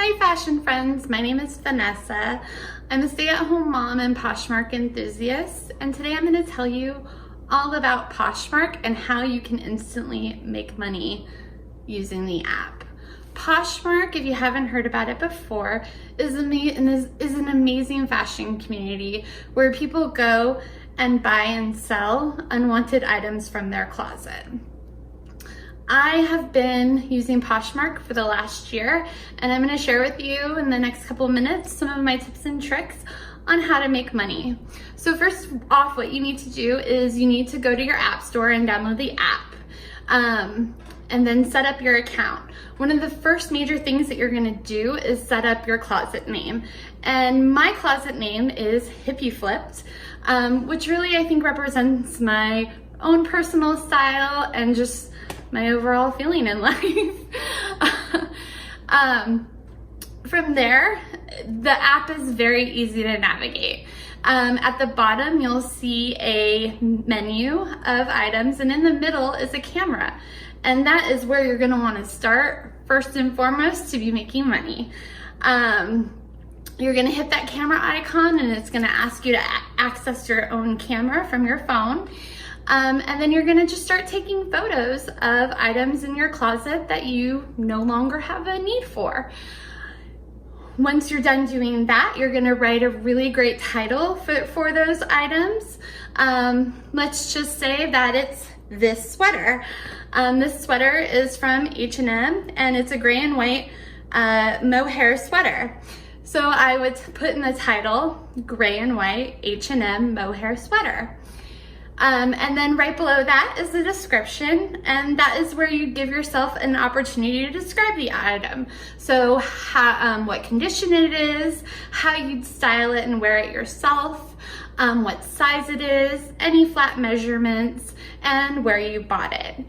Hi fashion friends, my name is Vanessa. I'm a stay-at-home mom and Poshmark enthusiast, and today I'm going to tell you all about Poshmark and how you can instantly make money using the app. Poshmark, if you haven't heard about it before, is an amazing fashion community where people go and buy and sell unwanted items from their closet. I have been using Poshmark for the last year, and I'm going to share with you in the next couple of minutes some of my tips and tricks on how to make money. So first off, what you need to do is you need to go to your app store and download the app, and then set up your account. One of the first major things that you're going to do is set up your closet name, and my closet name is Hippie Flipped, which really I think represents my own personal style and just my overall feeling in life. From there, the app is very easy to navigate. At the bottom, you'll see a menu of items, and in the middle is a camera. And that is where you're gonna wanna start first and foremost to be making money. You're gonna hit that camera icon, and it's gonna ask you to access your own camera from your phone. And then you're gonna just start taking photos of items in your closet that you no longer have a need for. Once you're done doing that, you're gonna write a really great title for those items. Let's just say that it's this sweater. This sweater is from H&M, and it's a gray and white mohair sweater. So I would put in the title, gray and white H&M mohair sweater. And then right below that is the description, and that is where you give yourself an opportunity to describe the item. So what condition it is, how you'd style it and wear it yourself, what size it is, any flat measurements, and where you bought it.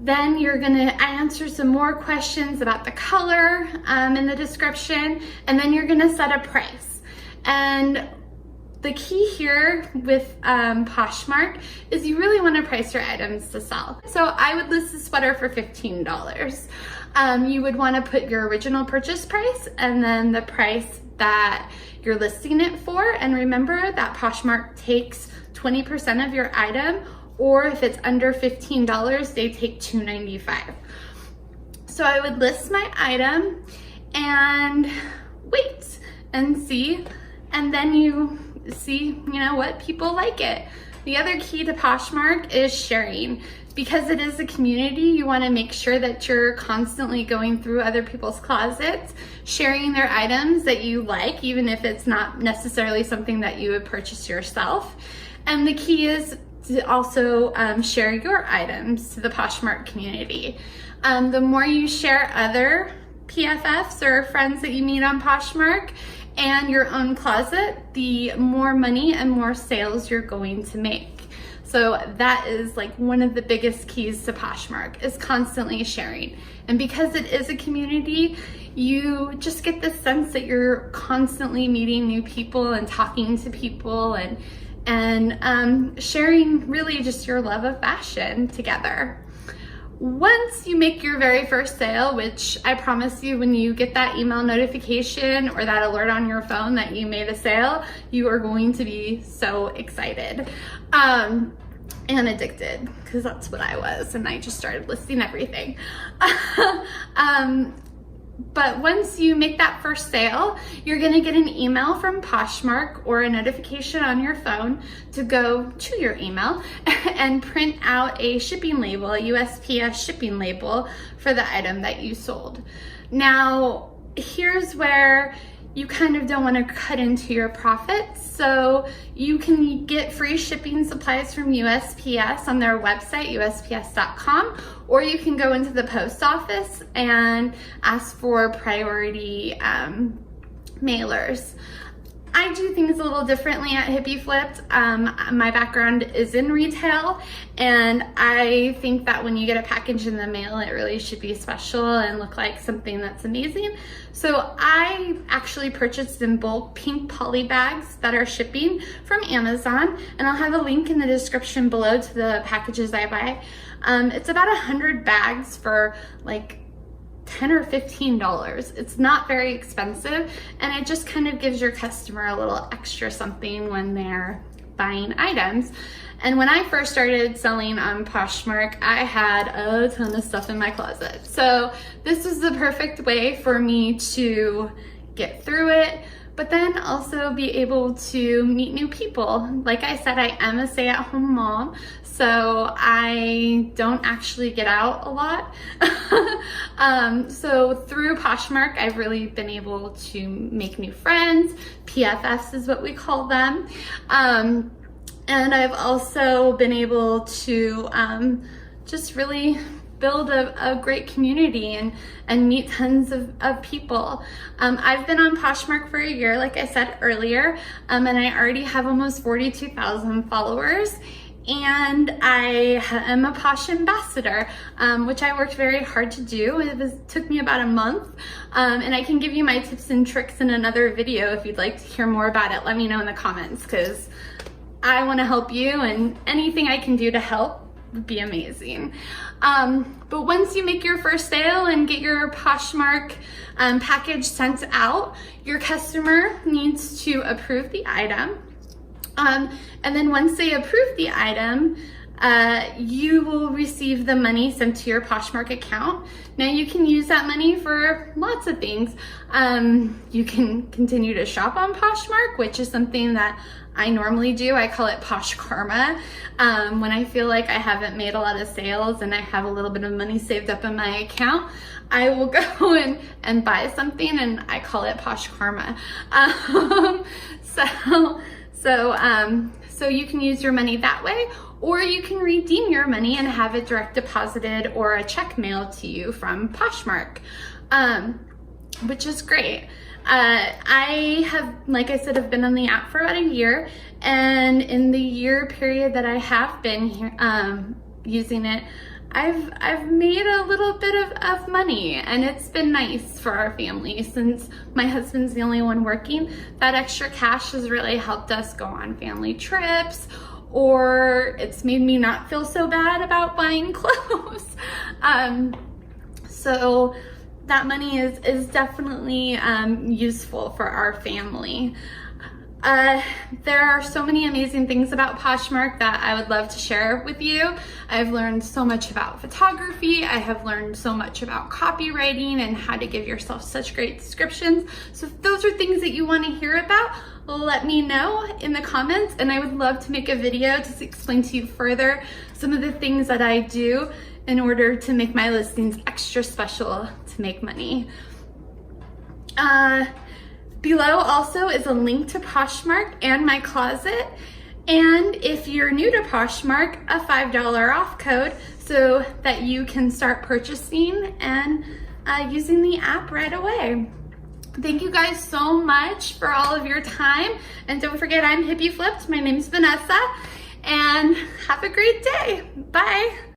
Then you're gonna answer some more questions about the color in the description, and then you're gonna set a price. And the key here with Poshmark is you really want to price your items to sell. So I would list the sweater for $15. You would want to put your original purchase price and then the price that you're listing it for. And remember that Poshmark takes 20% of your item, or if it's under $15, they take $2.95. So I would list my item and wait and see, and then you see, what people like it. The other key to Poshmark is sharing. Because it is a community, you want to make sure that you're constantly going through other people's closets, sharing their items that you like, even if it's not necessarily something that you would purchase yourself. And the key is to also share your items to the Poshmark community. The more you share other PFFs or friends that you meet on Poshmark and your own closet, the more money and more sales you're going to make. So that is like one of the biggest keys to Poshmark, is constantly sharing. And because it is a community, you just get this sense that you're constantly meeting new people and talking to people and sharing really just your love of fashion together. Once you make your very first sale, which I promise you, when you get that email notification or that alert on your phone that you made a sale, you are going to be so excited and addicted, because that's what I was, and I just started listing everything. But once you make that first sale, you're gonna get an email from Poshmark or a notification on your phone to go to your email and print out a shipping label, a USPS shipping label for the item that you sold. Now, here's where you kind of don't want to cut into your profits. So you can get free shipping supplies from USPS on their website, USPS.com, or you can go into the post office and ask for priority mailers. I do things a little differently at Hippie Flipped. My background is in retail, and I think that when you get a package in the mail, it really should be special and look like something that's amazing. So I actually purchased in bulk pink poly bags that are shipping from Amazon, and I'll have a link in the description below to the packages I buy. It's about 100 bags for like $10 or $15. It's not very expensive, and it just kind of gives your customer a little extra something when they're buying items. And when I first started selling on Poshmark, I had a ton of stuff in my closet. So this was the perfect way for me to get through it, but then also be able to meet new people. Like I said, I am a stay-at-home mom, so I don't actually get out a lot. So through Poshmark, I've really been able to make new friends. PFFs is what we call them. And I've also been able to just really build a great community and meet tons of people. I've been on Poshmark for a year, like I said earlier, and I already have almost 42,000 followers. And I am a Posh ambassador, which I worked very hard to do. It took me about a month, and I can give you my tips and tricks in another video if you'd like to hear more about it. Let me know in the comments, because I want to help you, and anything I can do to help would be amazing. But once you make your first sale and get your Poshmark package sent out, your customer needs to approve the item. And then once they approve the item, you will receive the money sent to your Poshmark account. Now you can use that money for lots of things. You can continue to shop on Poshmark, which is something that I normally do. I call it Posh Karma. When I feel like I haven't made a lot of sales and I have a little bit of money saved up in my account, I will go and buy something, and I call it Posh Karma. So you can use your money that way, or you can redeem your money and have it direct deposited or a check mailed to you from Poshmark, which is great. I have, like I said, have been on the app for about a year, and in the year period that I have been here, using it, I've made a little bit of money, and it's been nice for our family. Since my husband's the only one working, that extra cash has really helped us go on family trips, or it's made me not feel so bad about buying clothes. So that money is definitely useful for our family. There are so many amazing things about Poshmark that I would love to share with you. I've learned so much about photography. I have learned so much about copywriting and how to give yourself such great descriptions. So if those are things that you want to hear about, let me know in the comments, and I would love to make a video to explain to you further some of the things that I do in order to make my listings extra special to make money. Below also is a link to Poshmark and my closet. And if you're new to Poshmark, a $5 off code so that you can start purchasing and using the app right away. Thank you guys so much for all of your time. And don't forget, I'm Hippie Flipped. My name's Vanessa, and have a great day. Bye.